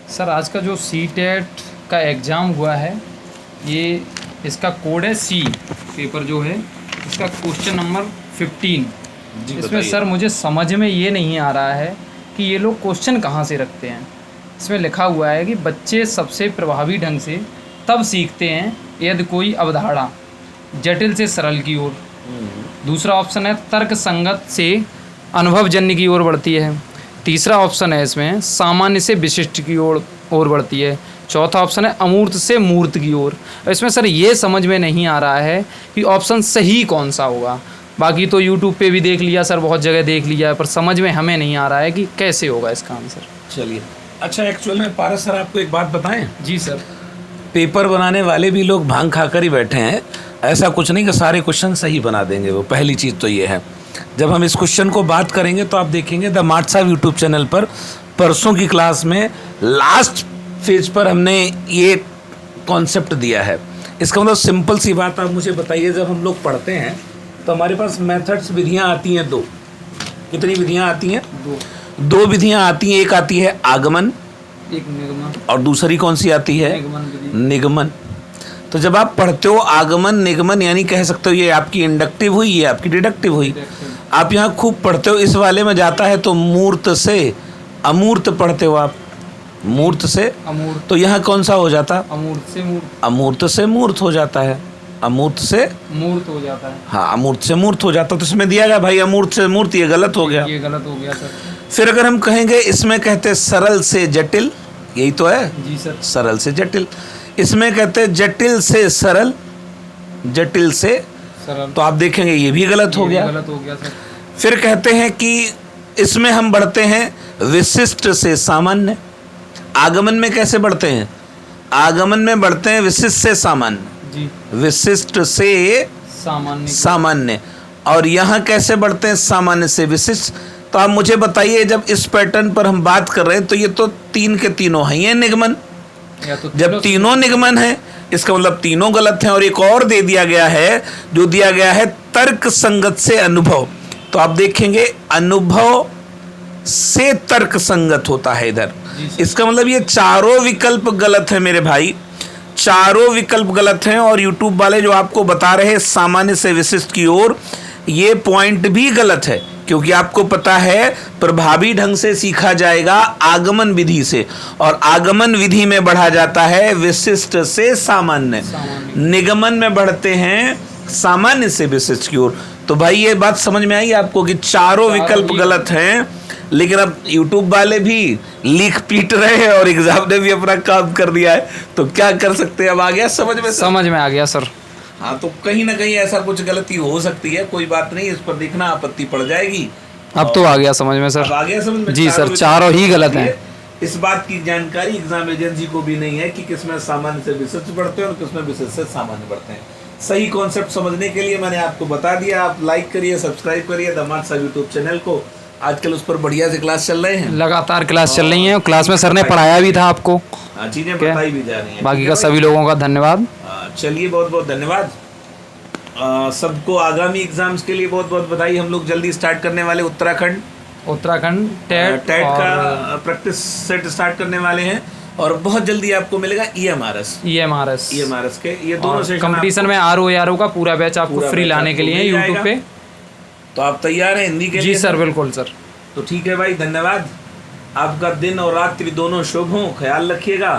Sir आज का जो सीटेट का एग्ज़ाम हुआ है, ये इसका कोड है सी पेपर जो है, इसका क्वेश्चन नंबर 15। इसमें सर मुझे समझ में ये नहीं आ रहा है कि ये लोग क्वेश्चन कहाँ से रखते हैं। इसमें लिखा हुआ है कि बच्चे सबसे प्रभावी ढंग से तब सीखते हैं यदि कोई अवधारणा जटिल से सरल की ओर। दूसरा ऑप्शन है तर्क संगत से अनुभवजन्य की ओर बढ़ती है। तीसरा ऑप्शन है इसमें सामान्य से विशिष्ट की ओर बढ़ती है। चौथा ऑप्शन है अमूर्त से मूर्त की ओर। इसमें सर ये समझ में नहीं आ रहा है कि ऑप्शन सही कौन सा होगा। बाकी तो यूट्यूब पे भी देख लिया सर, बहुत जगह देख लिया, पर समझ में हमें नहीं आ रहा है कि कैसे होगा इसका आंसर। चलिए, अच्छा एक्चुअल में पारस सर आपको एक बात बताएं। जी सर। पेपर बनाने वाले भी लोग भांग खाकर ही बैठे हैं। ऐसा कुछ नहीं कि सारे क्वेश्चन सही बना देंगे वो। पहली चीज़ तो ये है, जब हम इस क्वेश्चन को बात करेंगे तो आप देखेंगे द मार्ट साहब यूट्यूब चैनल पर परसों की क्लास में लास्ट फेज पर हमने ये कॉन्सेप्ट दिया है। इसका मतलब सिंपल सी बात आप मुझे बताइए, जब हम लोग पढ़ते हैं तो हमारे पास मेथड्स विधियाँ आती हैं दो। कितनी विधियाँ आती हैं? दो विधियाँ आती हैं। एक आती है आगमन, एक निगमन, और दूसरी कौन सी आती है? निगमन। तो जब आप पढ़ते हो आगमन निगमन, यानी कह सकते हो ये आपकी इंडक्टिव हुई, ये आपकी डिडक्टिव हुई। आप यहाँ खूब पढ़ते हो, इस वाले में जाता है तो मूर्त से अमूर्त पढ़ते हो आप, मूर्त से अमूर्त, तो यहाँ कौन सा हो जाता? अमूर्त से मूर्त, अमूर्त से मूर्त हो जाता है, अमूर्त से मूर्त हो जाता है। हाँ, अमूर्त से मूर्त हो जाता है। तो इसमें दिया गया भाई अमूर्त से मूर्त, ये गलत हो गया। ये गलत हो गया सर। फिर अगर हम कहेंगे इसमें कहते सरल से जटिल, यही तो है। जी सर। सरल से जटिल। इसमें कहते हैं जटिल से सरल, जटिल से सरल, तो आप देखेंगे ये भी गलत हो गया। गलत हो गया सर। फिर कहते हैं कि इसमें हम बढ़ते हैं विशिष्ट से सामान्य। आगमन में कैसे बढ़ते हैं? आगमन में बढ़ते हैं विशिष्ट से सामान्य, जी, विशिष्ट से सामान्य, सामान्य। और यहाँ कैसे बढ़ते हैं? सामान्य से विशिष्ट। तो आप मुझे बताइए, जब इस पैटर्न पर हम बात कर रहे हैं तो ये तो तीन के तीनों हैं ये निगमन। तो जब तीनों निगमन है, इसका मतलब तीनों गलत हैं। और एक और दे दिया गया है, जो दिया गया है तर्क संगत से अनुभव। तो आप देखेंगे अनुभव से तर्क संगत होता है इधर। इसका मतलब ये चारों विकल्प गलत है मेरे भाई, चारों विकल्प गलत हैं। और यूट्यूब वाले जो आपको बता रहे हैं सामान्य से विशिष्ट की ओर, ये पॉइंट भी गलत है, क्योंकि आपको पता है प्रभावी ढंग से सीखा जाएगा आगमन विधि से, और आगमन विधि में बढ़ा जाता है विशिष्ट से सामान्य। निगमन में बढ़ते हैं सामान्य से विशिष्ट की ओर। तो भाई ये बात समझ में आई आपको कि चारों विकल्प गलत हैं। लेकिन अब YouTube वाले भी लिख पीट रहे हैं और एग्जाम ने भी अपना काम कर दिया है, तो क्या कर सकते हैं? अब आ गया समझ में? समझ में आ गया सर। हाँ, तो कहीं ना कहीं ऐसा कुछ गलती हो सकती है, कोई बात नहीं, इस पर देखना आपत्ति पड़ जाएगी। अब तो आ गया समझ में सर। अब आ गया समझ में? जी सर, चारों ही गलत हैं। इस बात की जानकारी एग्जाम एजेंसी को भी नहीं है कि किसमें सामान्य से विशिष्ट बढ़ते हैं और किसमें विशिष्ट से सामान्य बढ़ते हैं। सही कॉन्सेप्ट समझने के लिए मैंने आपको बता दिया। आप लाइक करिए, सब्सक्राइब करिए द मार्ट साहब यूट्यूब चैनल को। आजकल उस पर बढ़िया से क्लास चल रहे हैं, लगातार क्लास चल रही है। क्लास में सर ने पढ़ाया भी था आपको, चीजें बताई भी जा रही हैं। बाकी का सभी लोगों का धन्यवाद। चलिए, बहुत बहुत धन्यवाद सबको। आगामी एग्जाम्स के लिए बहुत बहुत बधाई। हम लोग जल्दी स्टार्ट करने वाले उत्तराखंड टेट का प्रैक्टिस सेट स्टार्ट करने वाले हैं, और बहुत जल्दी आपको मिलेगा EMRS के ये दोनों सेशन। कंपटीशन में RO का पूरा बैच आपको फ्री लाने के लिए यूट्यूब पे। तो आप तैयार हैं हिंदी के लिए? जी सर, बिल्कुल सर। तो ठीक है भाई, धन्यवाद। आपका दिन और रात्रि दोनों शुभ हो, ख्याल रखिएगा।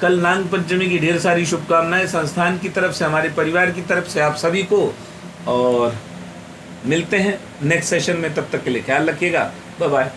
कल नाग पंचमी की ढेर सारी शुभकामनाएं संस्थान की तरफ से, हमारे परिवार की तरफ से आप सभी को, और मिलते हैं नेक्स्ट सेशन में। तब तक के लिए ख्याल रखिएगा। Bye bye.